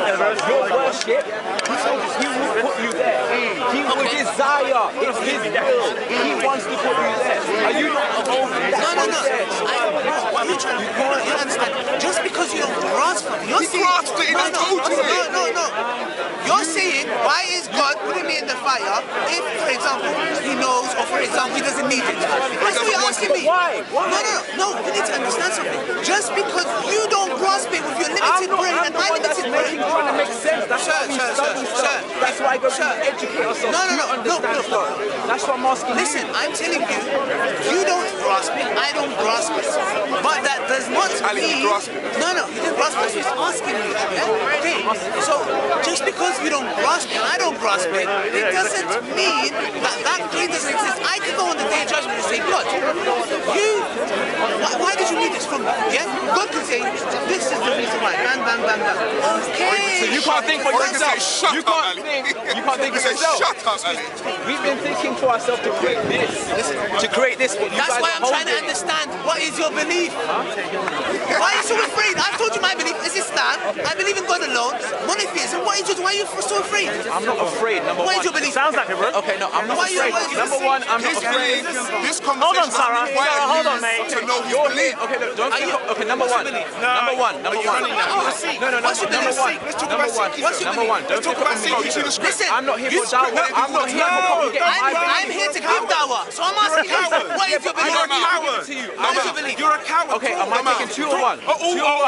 Your worship, he will put you there. He will desire. It's his will. He wants to put you there. Are you not involved in that? No. What are you trying to do? You understand? Just because you don't grasp it, you're saying... No. You're saying, why is God putting me in the fire if, for example, he knows, or for example, he doesn't need it? That's what you're asking me. Why? No, you need to understand something. Just because you don't grasp it with your limited brain and my limited brain... trying to make sense. That's why we study stuff. That's why I go to educate ourselves. No. That's what I'm asking. Listen, I'm telling you, you don't grasp it, I don't grasp it. But that does not mean... No, you didn't grasp it, he's asking me. Okay, so just because you don't grasp it, I don't grasp it, it doesn't mean that brain doesn't exist. I can go on the day of judgment and say, God, why did you need this from me? Yeah? God can say, this is the reason why. Bang. Okay. So you can't think for yourself. You can't think for yourself. Shut up, Ali. We've been thinking for ourselves to create this. To create this. That's why I'm trying to understand, what is your belief? Why are you so afraid? I've told you my belief is Islam. I believe in God alone. Monotheism. Why are you so afraid? I'm not afraid. Number what one. is your belief? Sounds like it, bro. Okay, no, I'm not afraid. Number one, I'm not afraid. This Hold on, conversation SaRa. Hold on, mate. to know his You're belief. here. Okay, look, don't think. Okay, number one. Number one. No, What's your belief? Let's talk about Sikhism. Number one. Let's talk about Sikhism. Listen, I'm not here for Dawah. I'm not here for propagating my belief. I'm here to give Dawah. So I'm asking you, what is your belief? You're a coward. What is your belief? You're a coward. Okay, am I taking 2 or 1?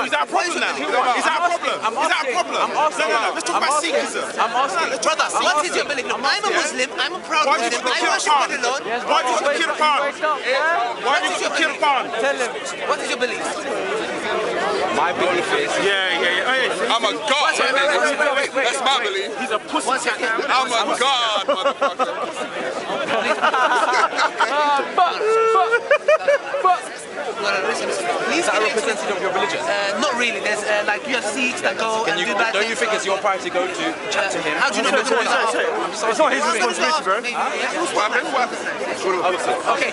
Is that a problem now? Is that a problem? Is that a problem? I'm asking. No. Let's talk about Sikhism. I'm asking. Brother, what is your belief? Look, I'm a Muslim. I'm a proud Muslim. I worship God alone. Why did you kill a pan? Why did you kill a pan? Tell him. What is your belief? My belief is. I'm a god. Wait. That's my belief. He's a pussy. I'm a god, motherfucker. No, listen. Is that a representative of your religion? Not really. There's like you have Sikhs that go and do bad Don't you think it's your part to go to chat to him? How do you know? It's not his responsibility, bro. What happened? Okay.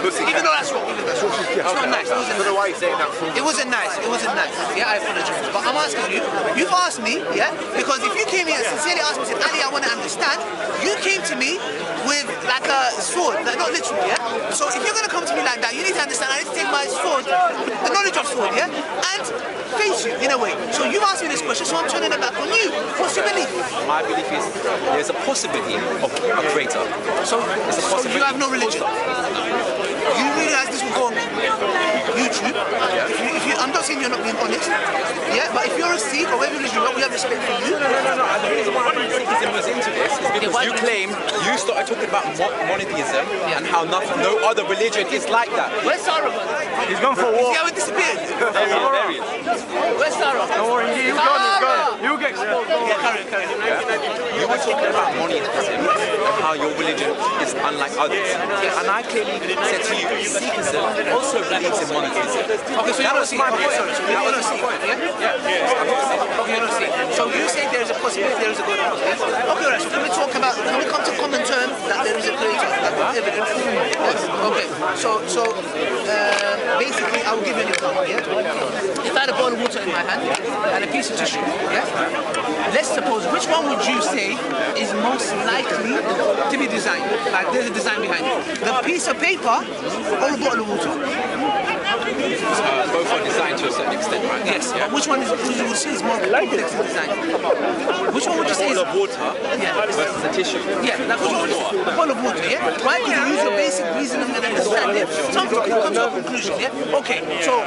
Listen. Even though that's wrong. It's not nice. It wasn't nice. Yeah, I apologize. But I'm asking you. You've asked me, yeah? Because if you came here and sincerely asked me, said, Ali, I want to understand. You came to me with like a sword, like, not literally, yeah? So if you're going to come to me like that, you need to understand I need to take my sword, the knowledge of sword, yeah? And face you in a way. So you've asked me this question, so I'm turning it back on you. What's your belief? My belief is there's a possibility of a creator. So you have no religion? You realize this will go on YouTube? I'm not saying you're not being honest, yeah? But if you're a Sikh or whatever religion, we have respect for you. No. The reason why Sikhism was into this is because you claim you started talking about monotheism and how no other religion is like that. Where's SaRa? He's gone for a walk. See how it disappeared? There he is. Where's SaRa? Don't worry, he'll go. He'll get carry. You were talking about monotheism and how your religion is unlike others. And I clearly said to you, Sikhism also believes in monotheism. Okay, so you're not Sikh. That was my point. So you say there's a possibility there is a God. Okay, right. So can we come to common terms that there is a creator? Evidence. Okay. So basically, I will give you an example. Yeah. If I had a bowl of water in my hand and a piece of tissue, yeah. Let's suppose which one would you say is most likely to be designed? Like there's a design behind it. The piece of paper or a bottle of water? Both are designed to a certain extent, right? Yes. Yeah. But which one is you would say is more complex in design? Which one would you say is a bottle of water versus a tissue? Yeah, like which one? A bottle of water, yeah? Why? Because you use your basic reasoning and understanding. Something can come to a conclusion, yeah? Okay, so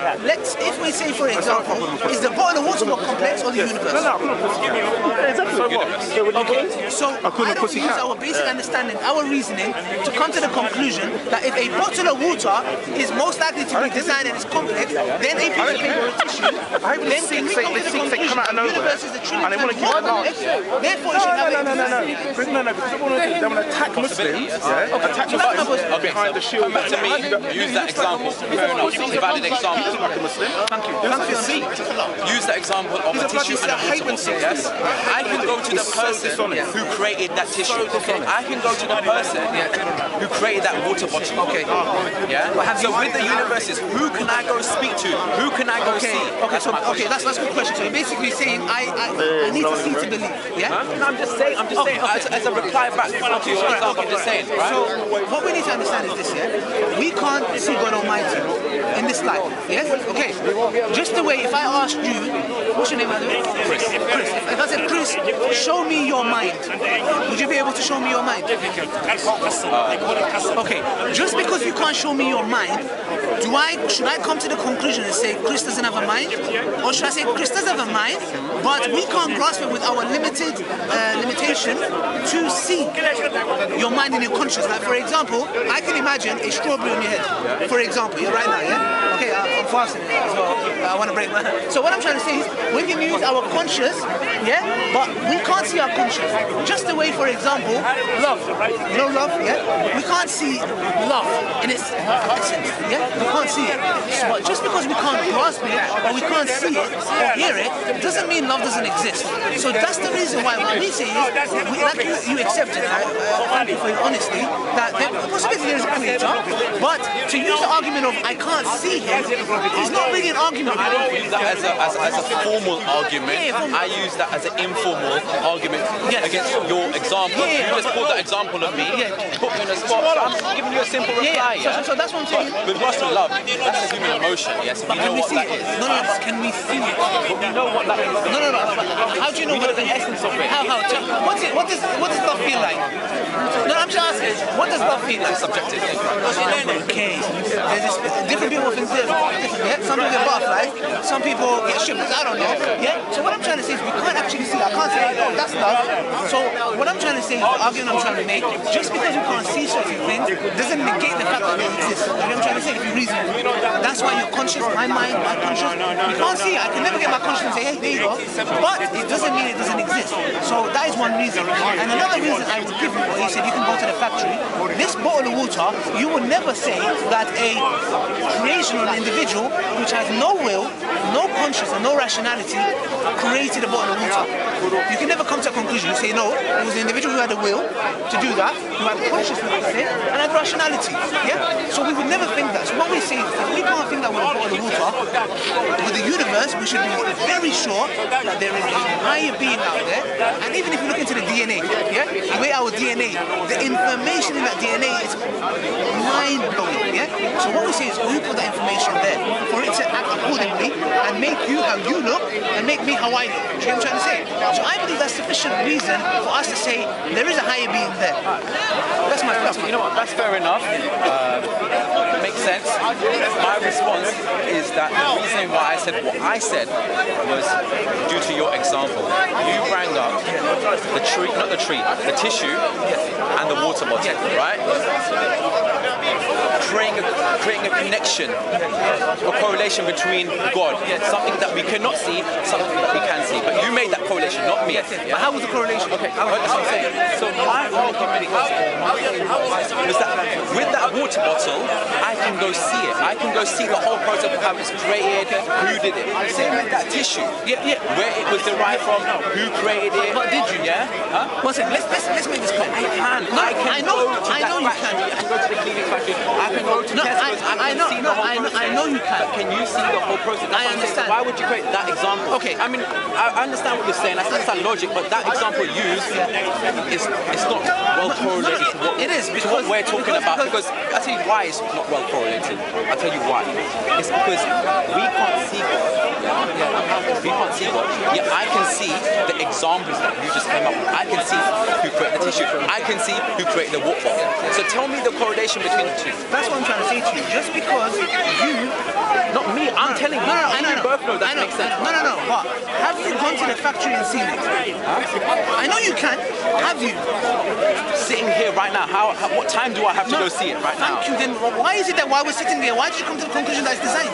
if we say, for example, is the bottle of water more complex or the universe? Okay, so why don't we use our basic understanding, our reasoning, to come to the conclusion that if a bottle of water is most likely to be designed and is complex, then a piece of paper or tissue, then can we come to the conclusion that the universe is a trillion times more complex, therefore it should have a... No, because they want to attack Muslims, attack Muslims behind the shield. Back to me, use that example. Fair enough, it's a valid example. Thank you. Use that example of a tissue and a water bottle, yes? I can go to the person who created that tissue, okay? I can go to the person who created that water bottle, okay? Yeah? So with the universes, who can I go speak to? Who can I go see? Okay, so So okay, that's a good question. So you're basically saying I need to see to believe. Yeah. No, I'm just saying. Okay. As a reply back to your example, I'm just saying, right? So what we need to understand is this, yeah? We can't see God Almighty in this life, yes? Okay. Just the way if I asked you, what's your name, by the way? Chris. Chris. If I said, Chris, show me your mind, would you be able to show me your mind? Okay. Just because you can't show me your mind, should I come to the conclusion and say Chris doesn't have a mind? Or should I say Chris does have a mind, but we can't grasp it with our limited limitation to see your mind and your conscience? Like for example, I can imagine a strawberry on your head. For example, you're right now, yeah? Okay, I'm fasting as well. I want to break my hand. So what I'm trying to say is, we can use our conscience, yeah? But we can't see our conscience. Just the way, for example, love. You know love, yeah? We can't see love in its essence, yeah? We can't see it. But just because we can't grasp it, or we can't see it, or hear it, doesn't mean love doesn't exist. So that's the reason why what we say is, like you accepted, thank you for your honesty, that the possibility there is a creator, but to use the argument of I can't see him, is not really an argument. I don't use that as a formal argument. I use that as an informal argument against your example. You just pulled that example of me, put me in a spot. I'm giving you a simple reply. So that's what I'm saying. With regards to love, that's a human emotion, yes. We know what that is. No, but can we see it? But we know what that is. No. How do you know what the essence of it? How? What does love feel like? No, I'm just asking. What does love feel like? It's subjective. Okay. There's different people think different. Yeah? Some people get butterflies. Some people get shivers. I don't know. Yeah. So what I'm trying to say is we can't actually see. I can't say, oh, that's love. So what I'm trying to say is the argument I'm trying to make. Just because you can't see certain things doesn't negate the fact that they exist. You know what I'm trying to say? If you reason, that's why your conscience, my mind, my conscience. You can't see it. I can never get my conscience and say, hey, there you go. But it doesn't mean it doesn't exist. So that is one reason. And another reason I would give you, what you said, you can go to the factory. This bottle of water, you would never say that a creation or an individual which has no will, no conscience and no rationality created a bottle of water. You can never come to a conclusion. You say no, it was an individual who had a will to do that, who had consciousness and had rationality. Yeah? So we would never think that. So what we say is if we can't think that with a bottle of water, with the universe, we should be very sure that there is a higher being out there. And even if you look into the DNA, yeah? The way our DNA, the information in that DNA is mind-blowing, yeah? So what we say is we put that information there for it to act accordingly and make you how you look and make me how I look. Do you know what I'm trying to say? So I believe that's sufficient reason for us to say there is a higher being there. That's my You know what, that's fair enough. Makes sense. My response is that the reason why I said what I said was due to your example. You rang up the tree, not the tree, the tissue and the water bottle, right? Creating a connection, a correlation between God, something that we cannot see, something that we can see. But you made that correlation, not me. But how was the correlation? Okay, that's what I'm saying. So my argument was that with that water bottle, I can go see it. I can go see the whole process of how it's created, who did it. Same with that tissue, where it was derived from, who created it. But did you? Yeah? Huh? One second, let's make this clear. I know you can. I can go to the cleaning factory. I can go to Tesco's. I know you can. Can you see the whole process? I understand. Why would you create that example? Okay. I mean, I understand what you're saying. I understand logic, but that example used it's not well correlated to what we're talking about. Because I'll tell you why it's not well correlated. I'll tell you why. It's because we can't see God. We can't see God. Yeah, I can see the examples that you just came up with. I can see who created the tissue. I can see who created the water bottle. So tell me the correlation between the two. That's what I'm trying to say to you. Just because you, not me, I'm telling you. I know. Both know that makes sense. No. But have you gone to the factory and seen it? I know you can. Have you? Sitting here right now, what time do I have to go see it right now? Thank you. Then why is it that while we're sitting there, why did you come to the conclusion that it's designed?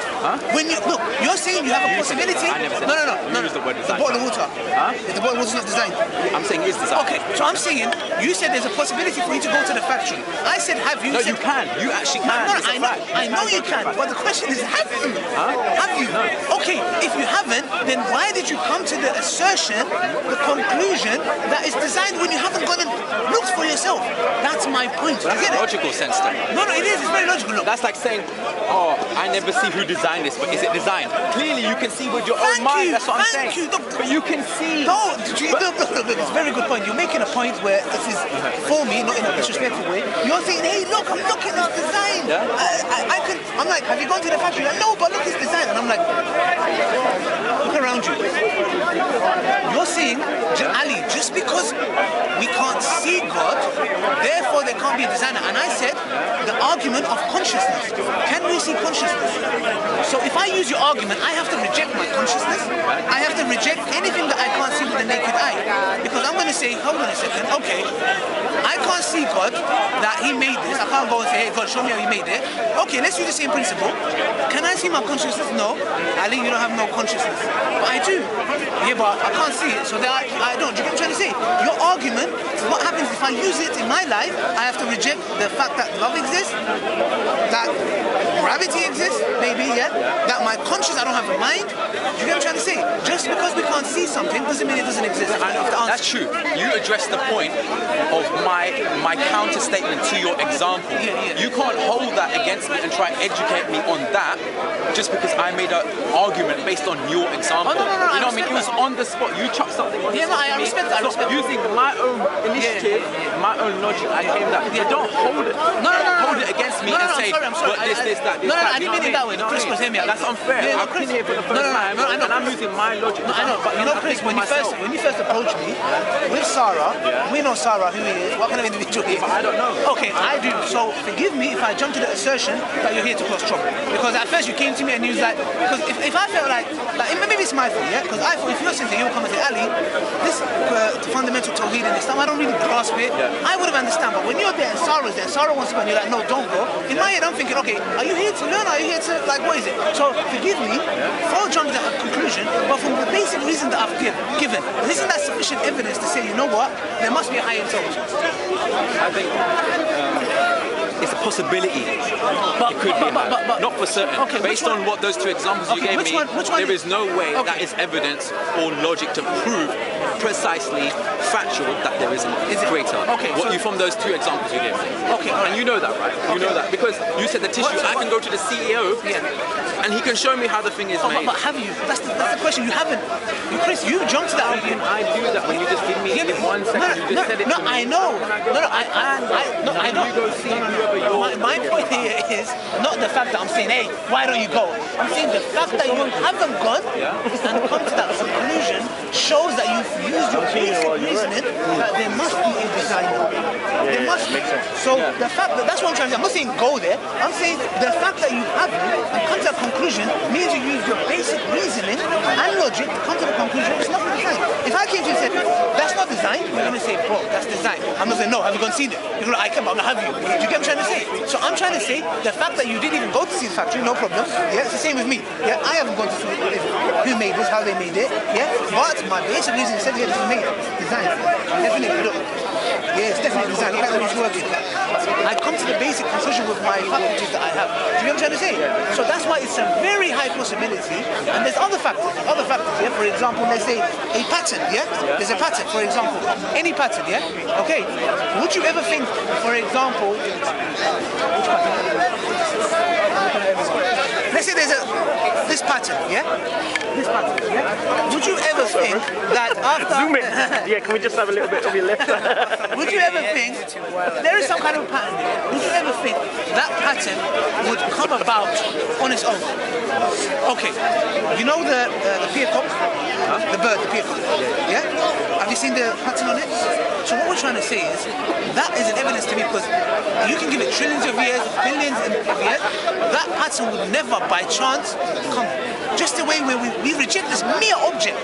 When you look, you're saying you have a possibility. I never said No. You used the word design. The bottle of water. The bottle of water is not designed. I'm saying it's designed. Okay, so I'm saying you said there's a possibility for you to go to the factory. I said have you? No, you can. You actually can. I know you can. But the question is have you? Have you? Okay, if you haven't, then why did you come to the assertion, the conclusion that is designed when you haven't gone and looked for yourself. That's my point. That's a logical sense then. No, it is. It's very logical. Look. That's like saying, oh, I never see who designed this, but is it designed? Clearly, you can see with your own mind. That's what I'm saying. But you can see. No, look, it's a very good point. You're making a point where this is for me, not in a disrespectful way. You're saying, hey, look, I'm looking at this design. Yeah. I'm like, have you gone to the factory? Like, no, but look, it's design. And I'm like, look around you. You're saying, Ali, just because we can't see God, therefore there can't be a designer. And I said, the argument of consciousness. Can we see consciousness? So if I use your argument, I have to reject my consciousness. I have to reject anything that I can't see with the naked eye. Because I'm going to say, hold on a second, okay, I can't see God, that he made this. I can't go and say, hey, God, show me how he made it. Okay, let's use the same principle. Can I see my consciousness? No. Ali, you don't have no consciousness. But I do. Yeah, but I can't see it, so that I don't. Do you get what I'm trying to say? Your argument, what happens if I use it in my life, I have to reject the fact that love exists, that gravity exists, maybe, yeah, that my conscious, I don't have a mind. Do you get what I'm trying to say? Just because we can't see something doesn't mean it doesn't exist. That's true. You addressed the point of my counter statement to your example. Yeah. You can't hold that against me and try and educate me on that just because I made an argument based on your example. Oh, no, you know what I mean? It was on the spot. You chucked something on the spot. I respect that. Using my own initiative, my own logic, I came that. But don't hold it. Hold it against me and say, I'm sorry. but this, that. No, I didn't mean it that way. Chris was hearing me out. That's unfair. I've been here for the first time, and I'm using my logic. I know, but you know, Chris, when you first approached me with SaRa, we know SaRa who he is. What kind of individual he is? I don't know. Okay, I do. So forgive me if I jump to the assertion that you're here to cause trouble. Because at first you came to me and you was like, because if I felt like maybe it's my fault, yeah? Because I thought if you're saying you'll come and say, Ali, this fundamental tawheed in Islam, I don't really grasp it. Yeah. I would have understand, but when you're there and SaRa's there, SaRa wants to go and you're like, no, don't go. In my head, I'm thinking, okay, are you here to learn? Are you here to, like, what is it? So forgive me for jumping to a conclusion, but from the basic reason that I've given, isn't that sufficient evidence to say, you know what, there must be a higher intelligence? I think it's a possibility. It could be, not for certain. Okay, based on what those two examples you gave me, there is no way that is evidence or logic to prove precisely factual that there isn't greater. Okay, what you from those two examples you gave me. Okay, and you know that, right? You know that because you said the tissue. I can go to the CEO, and he can show me how the thing is made. But have you? That's the question. You haven't. Chris, you jumped to that argument. I do that when you just give me in 1 second. You just said it to me. I know. I know. You go see whoever you're. My point here is not the fact that I'm saying, hey, why don't you go? I'm saying the fact that you haven't gone and come to that conclusion shows that you've used your basic reasoning that there must be a designer. There must be. So the fact that's what I'm trying to say. I'm not saying go there. I'm saying the fact that you haven't and come to that conclusion means you used your basic reasoning and logic to come to the conclusion it's not design. If I came to you and said, that's not design, you're going to say, bro, that's design. I'm going to say, no, have you gone seen it? You're going to, I can't, I'm going to have you. Do you get what I'm trying to say? So I'm trying to say, the fact that you didn't even go to see the factory, no problem. Yeah, it's the same with me. Yeah, I haven't gone to see who made this, how they made it. Yeah, but my basic reason said, yeah, this is made. Design. Definitely, look. Yeah, it's definitely design. The fact that it's working. I come to the basic conclusion with my faculties that I have. Do you get what I'm trying to say? So that's why it's a very high possibility. And there's other factors. Yeah. For example, let's say a pattern. Yeah. There's a pattern. For example, any pattern. Yeah. Okay. Would you ever think, for example, which pattern? Let's say there's this pattern. Yeah. This pattern. Yeah. Would you ever think that after? Zoom in. Yeah. Can we just have a little bit of your left? Would you ever think there is some kind of pattern? Would you ever think that pattern would come about on its own? Okay, you know the peacock, the bird, the peacock. Yeah. Have you seen the pattern on it? So what we're trying to say is that is an evidence to me because you can give it trillions of years, billions of years. That pattern would never, by chance, come. Just the way we reject this mere object.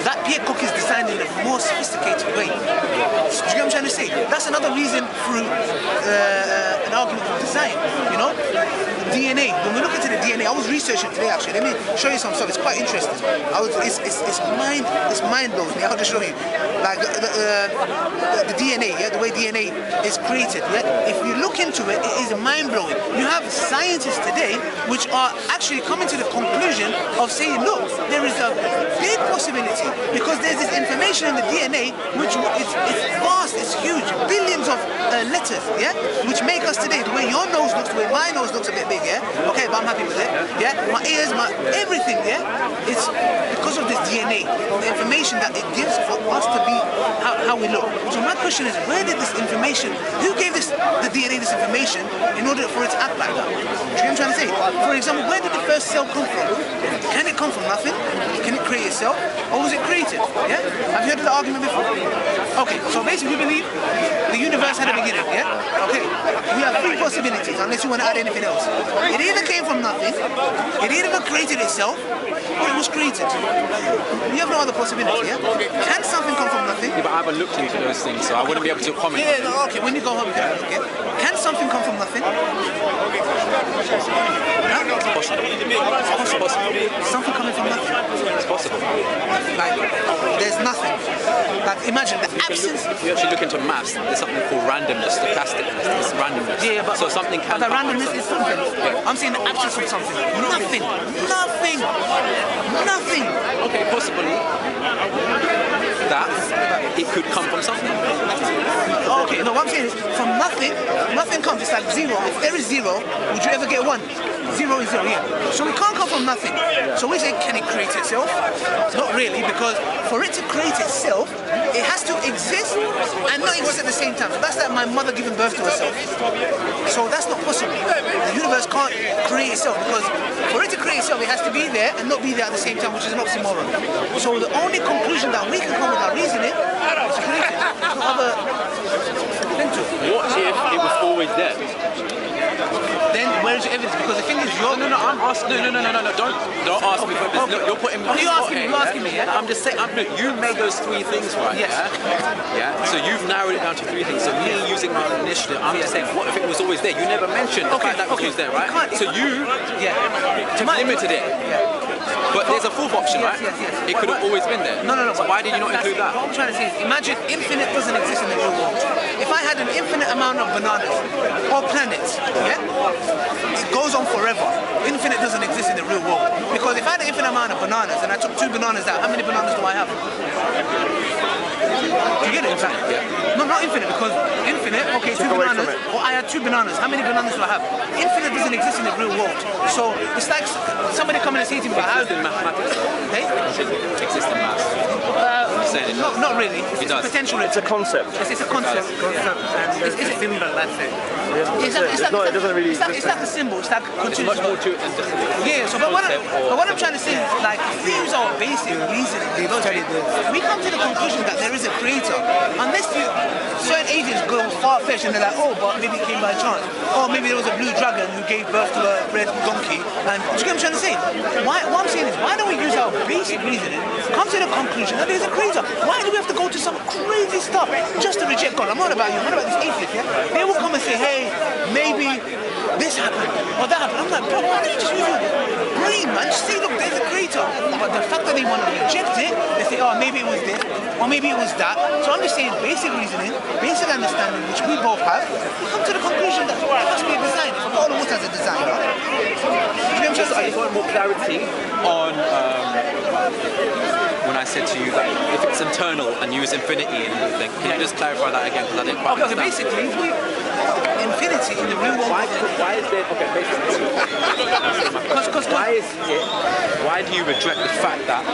That peacock is designed in a more sophisticated way. Do you get what I'm trying to say? That's another reason through an argument of design, you know? DNA, when we look into the DNA, I was researching today actually, let me show you some stuff, it's quite interesting. It's mind blowing me, I'll just show you. Like the DNA, yeah, the way DNA is created, yeah? If you look into it, it is mind blowing. You have scientists today which are actually coming to the conclusion of saying, look, there is a big possibility because there's this information in the DNA which it's vast, it's huge, billions of letters, yeah, which make us today. The way your nose looks, the way my nose looks a bit big, yeah. Okay, but I'm happy with it, yeah. My ears, my everything, yeah. It's because of this DNA, the information that it gives for us to be how we look. So my question is, where did this information? Who gave the DNA this information in order for it to act like that? Do you know what I'm trying to say? For example, where did the first cell come from? Can it come from nothing? Can it create itself? Or was it created? Yeah? Have you heard of the argument before? Okay, so basically we believe the universe had a beginning, yeah? Okay, we have three possibilities, unless you want to add anything else. It either came from nothing, it either created itself, or it was created. We have no other possibility, yeah? Can something come from nothing? Yeah, but I haven't looked into those things, so I wouldn't be able to comment. Yeah, no, okay, when you go home, you can look, yeah? Can something come from nothing? Huh? It's possible. Something coming from nothing. It's possible. Like, there's nothing. Like, imagine the absence. If you actually look into maths, there's something called randomness, stochasticness, it's randomness. Yeah, but so something can. But the randomness is something. Yeah. I'm saying the absence of something. Nothing. Nothing. Nothing. Okay, possibly that it could come from something. Okay, no, what I'm saying is from nothing comes. It's like zero. If there is zero, would you ever get one? Zero is zero, yeah. So it can't come from nothing. So we say, can it create itself? Not really, because for it to create itself, it has to exist and not exist at the same time. So that's like my mother giving birth to herself. So that's not possible. The universe can't create itself because for it to create itself, it has to be there and not be there at the same time, which is an oxymoron. So the only conclusion that we can come with our reasoning is created. There's no other thing to it. What if it was always there? Then where is your evidence? Because the thing is, I'm asking. No. Don't ask me for this. Okay. Look, you're putting me. You're asking me, yeah? I'm just saying. Look, you made those three things, right? Yes. Yeah. So you've narrowed it down to three things. So me using my own initiative, I'm just saying, what if it was always there? You never mentioned the fact that it was always there, right? So you limited it. Yeah. But there's a fourth option, right? Yes. It could have always been there. No. So why did you not include that? What I'm trying to say is, imagine infinite doesn't exist in the real world. If I had an infinite amount of bananas or planets, yeah, it goes on forever. Infinite doesn't exist in the real world. Because if I had an infinite amount of bananas and I took 2 bananas out, how many bananas do I have? Do you get it? Yeah. No, not infinite, because infinite, okay, 2 bananas, or I had 2 bananas, how many bananas do I have? Infinite doesn't exist in the real world. So it's like somebody coming and saying to me, how in mathematics, hey? it exists in maths. Saying it does. Not really. It's does. potential. It's a concept. It's a concept. It's a symbol, that's it. It doesn't really. It's like a symbol. It's like It's much more to it than just yeah. So, but what I'm trying to say is, like, if we use our basic reasoning, we come to the conclusion that there is a creator. Unless certain agents go far-fetched and they're like, oh, but maybe it came by chance. Or maybe there was a blue dragon who gave birth to a red donkey. And do you get what I'm trying to say? What I'm saying is, why don't we use our basic reasoning, come to the conclusion that there's a creator? Why do we have to go to some crazy stuff just to reject God? I'm not about you, I'm not about this atheist, yeah? They will come and say, hey, maybe this happened or that happened. I'm like, bro, why don't you just use your brain, man? Just say, look, there's a creator. But the fact that they want to reject it, they say, oh, maybe it was this, or maybe it was that. So I'm just saying, basic reasoning, basic understanding, which we both have, we come to the conclusion that there must be a design. If God almost has a designer. I just want more clarity on when I said to you that if it's internal and you use infinity and everything, can you just clarify that again? Because I didn't quite understand. Basically, if we infinity in the real world. Why is there? Okay, basically. Why do you reject the fact that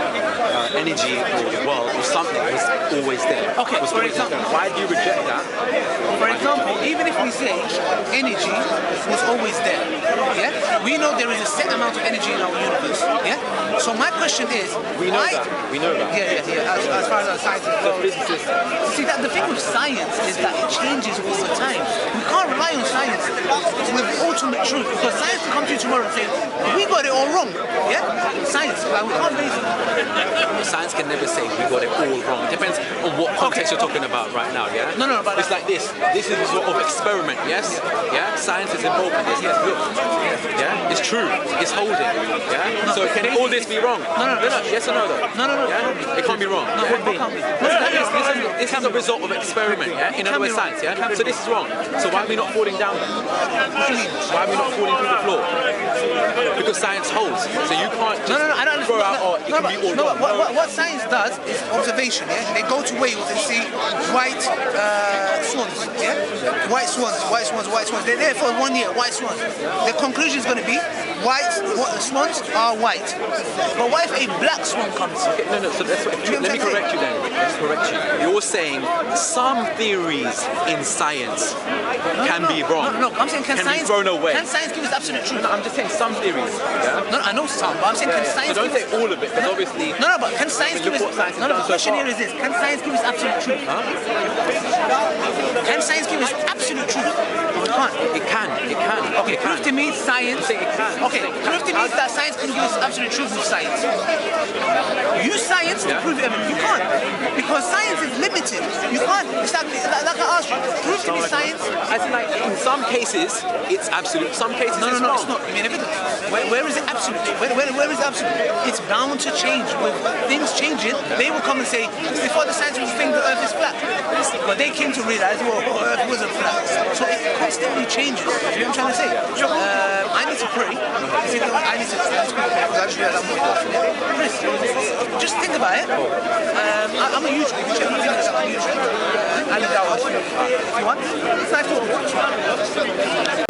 energy or the world or something was always there? Okay, for example, why do you reject that? For example, even if we say energy was always there, yeah, we know there is a set amount of energy in our universe, yeah. So my question is, we know that. Yeah. As far as our scientists go, see that the thing with science is that it changes all the time. We can't rely on science with ultimate truth because science will come to you tomorrow and say we got it all wrong. Yeah, science. Like we can't base it. Science can never say we got it all wrong. It depends on what context you're talking about right now. Yeah. No. But it's like this. This is a sort of experiment. Yes. Yeah. Science is involved in this. Yes. Look. Yeah. It's true. It's holding. Yeah. So can all this be wrong? No. Yes or no though? No. Yeah? It can't be wrong. No, it can't be. this is a result of experiment, yeah? In other words, science, yeah? So this is wrong. So why are we not falling down? Why are we not falling through the floor? Because science holds. So you can't just I don't throw out, or it can be all wrong. What science does is observation, yeah? They go to Wales and see white swans, yeah? White swans. They're there for 1 year, white swans. The conclusion is going to be swans are white. But what if a black swan comes? No, so that's what, let me correct you then. Let's correct you. You're saying some theories in science can be wrong. No, I'm saying can be science thrown away. Can science give us absolute truth? No, I'm just saying some theories. Yeah? No, I know some, but I'm saying can science So don't say all of it, because obviously... No, but can science give us... No, the question here is this. Can science give us absolute truth? Can science give us absolute truth? No, it can't. It can. Okay, prove to me science... It can. Okay, prove to me that science can give us absolute truth with science. Use science to prove it. You can't. Because science is limited. You can't. It's like I asked you, prove to me science... I think like in some cases, it's absolute. Some cases it's No, wrong. it's not. I mean, evidence. Where is it absolute? Where is it absolute? It's bound to change. With things changing, they will come and say, before the scientists think the Earth is flat. But they came to realize, well, Earth wasn't flat. So it constantly changes. You know what I'm trying to say? I need to pray. I need to pray because I just realized I'm not Chris, just think about it. I'm a YouTuber. I'm a YouTuber. SCDawah. If you want, it's nice to watch.